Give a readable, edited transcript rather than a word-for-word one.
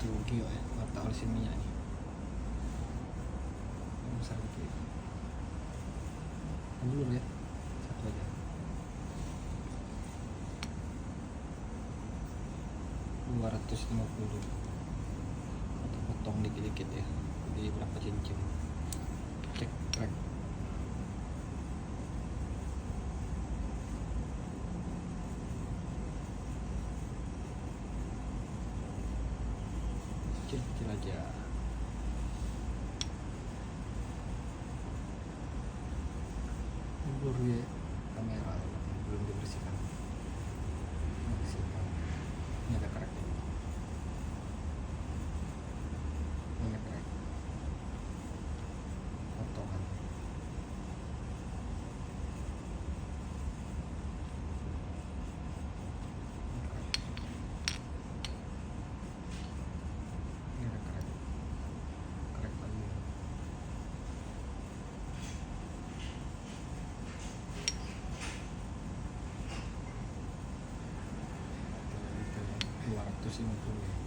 rugi ya mata olesin minyak nih yang besar gitu dulu ya satu aja 250 atau potong dikit-dikit ya jadi berapa cincin cek track kecil-kecil aja blur ya kamera belum dibersihkan maksimal ini ada crack ini crack potongan ini ada crack lagi itu 250 ya